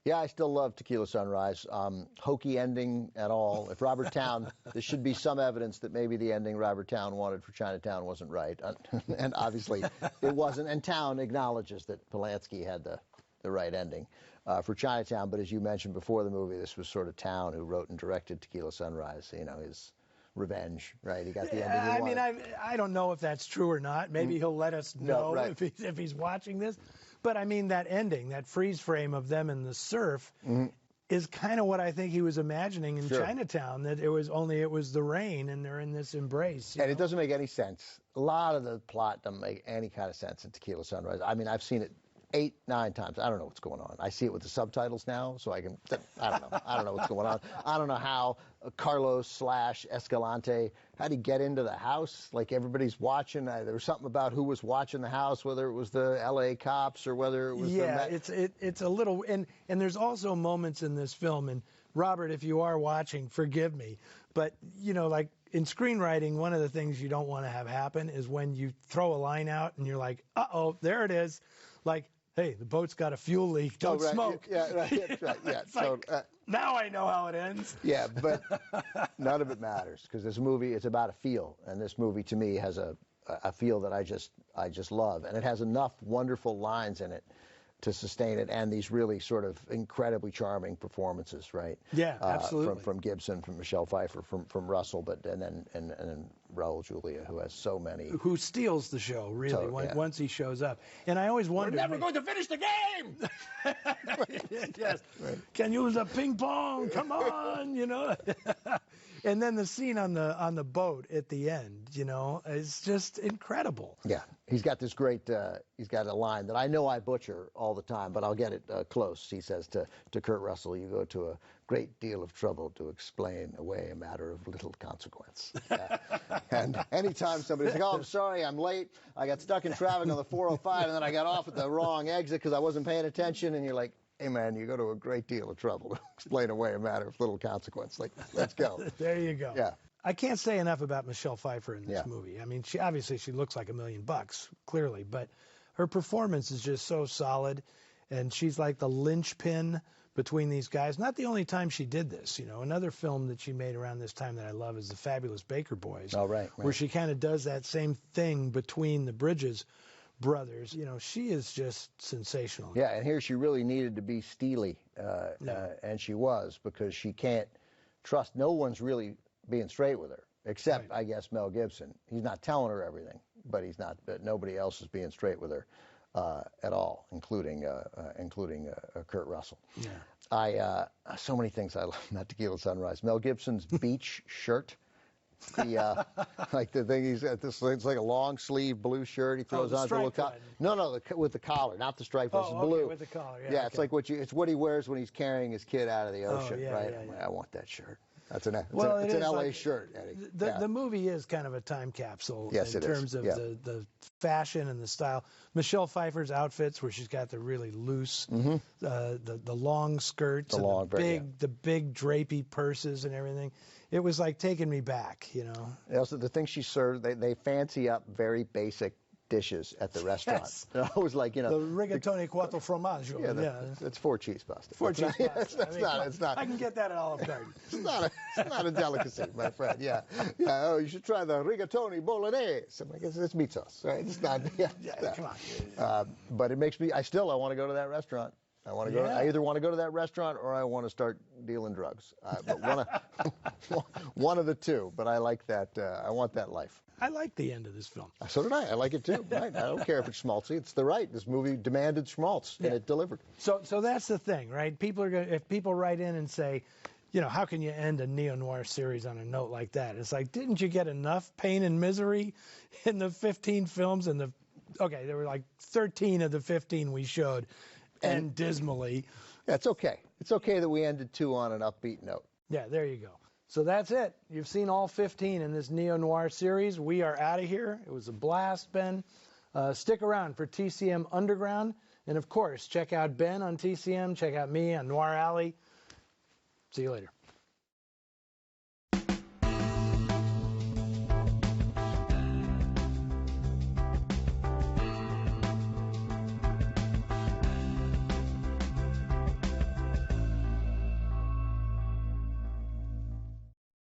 Yeah, I still love Tequila Sunrise. Hokey ending at all. If Robert Towne, there should be some evidence that maybe the ending Robert Towne wanted for Chinatown wasn't right. And obviously it wasn't. And Towne acknowledges that Polanski had the right ending for Chinatown. But as you mentioned before the movie, this was sort of Towne who wrote and directed Tequila Sunrise, you know, his revenge, right? He got the ending he wanted. I don't know if that's true or not. Maybe he'll let us know if he's watching this. But I mean, that ending, that freeze frame of them in the surf, is kind of what I think he was imagining in Chinatown. That it was the rain and they're in this embrace. And it doesn't make any sense. A lot of the plot doesn't make any kind of sense in Tequila Sunrise. I mean, I've seen it 8, 9 times. I don't know what's going on. I see it with the subtitles now, so I can. I don't know. I don't know what's going on. I don't know how Carlos / Escalante. How did he get into the house? Like everybody's watching. There was something about who was watching the house, whether it was the L.A. cops or whether it was. It's a little. And there's also moments in this film. And Robert, if you are watching, forgive me, but you know, like in screenwriting, one of the things you don't want to have happen is when you throw a line out and you're like, uh-oh, there it is, like. Hey, the boat's got a fuel leak. Don't smoke. Yeah, right. Yeah. So now I know how it ends. Yeah, but none of it matters because this movie is about a feel, and this movie to me has a feel that I just love, and it has enough wonderful lines in it to sustain it, and these really sort of incredibly charming performances, right? Yeah, absolutely. From Gibson, from Michelle Pfeiffer, from Russell, but and then Raul Julia, who has so many. Who steals the show really once he shows up. And I always wondered. We're never going to finish the game. Yes. Right. Can you use a ping pong? Come on, you know. And then the scene on the boat at the end, you know, is just incredible. Yeah, he's got this great. He's got a line that I know I butcher all the time, but I'll get it close. He says to Kurt Russell, "You go to a great deal of trouble to explain away a matter of little consequence." And anytime somebody's like, "Oh, I'm sorry, I'm late. I got stuck in traffic on the 405, and then I got off at the wrong exit because I wasn't paying attention," and you're like, "Hey, man, you go to a great deal of trouble to explain away a matter of little consequence." Like, let's go. There you go. Yeah. I can't say enough about Michelle Pfeiffer in this movie. I mean, she looks like $1 million, clearly, but her performance is just so solid, and she's like the linchpin between these guys. Not the only time she did this, you know. Another film that she made around this time that I love is The Fabulous Baker Boys. Oh, right. Where she kind of does that same thing between the Bridges brothers. You know, she is just sensational. Yeah, and here she really needed to be steely, and she was, because she can't trust. No one's really being straight with her, except, I guess, Mel Gibson. He's not telling her everything, but nobody else is being straight with her at all, including Kurt Russell. Yeah. So many things I love about Tequila Sunrise. Mel Gibson's beach shirt. Like the thing he's got this, it's like a long sleeve blue shirt he throws on. With the collar, not the stripe. It's blue with the collar. Yeah, it's like it's what he wears when he's carrying his kid out of the ocean, right? Yeah. I want that shirt. It's an LA shirt, Eddie. The movie is kind of a time capsule in terms of the fashion and the style. Michelle Pfeiffer's outfits, where she's got the really loose, the long skirts, the big drapey purses and everything. It was like taking me back, you know. Also, the things she served, they fancy up very basic dishes at the restaurant. Yes. They're always like, you know, the rigatoni quattro formaggio. That's 4 cheese pasta. 4 cheese pasta. It's not. I can get that at Olive Garden. It's not a delicacy, my friend. Yeah. Oh, you should try the rigatoni bolognese. I'm like, it's meat sauce, right? It's not. Come on. But it makes me. I want to go to that restaurant. I want to go. I either want to go to that restaurant or I want to start dealing drugs. But one of the two. But I like that. I want that life. I like the end of this film. So did I. I like it too. Right? I don't care if it's schmaltzy. It's this movie demanded schmaltz, and it delivered. So that's the thing, right? If people write in and say, you know, how can you end a neo-noir series on a note like that? It's like, didn't you get enough pain and misery in the 15 films? There were like 13 of the 15 we showed. And dismally. Yeah, it's okay. It's okay that we ended 2 on an upbeat note. Yeah, there you go. So that's it. You've seen all 15 in this Neo-Noir series. We are out of here. It was a blast, Ben. Stick around for TCM Underground. And, of course, check out Ben on TCM. Check out me on Noir Alley. See you later.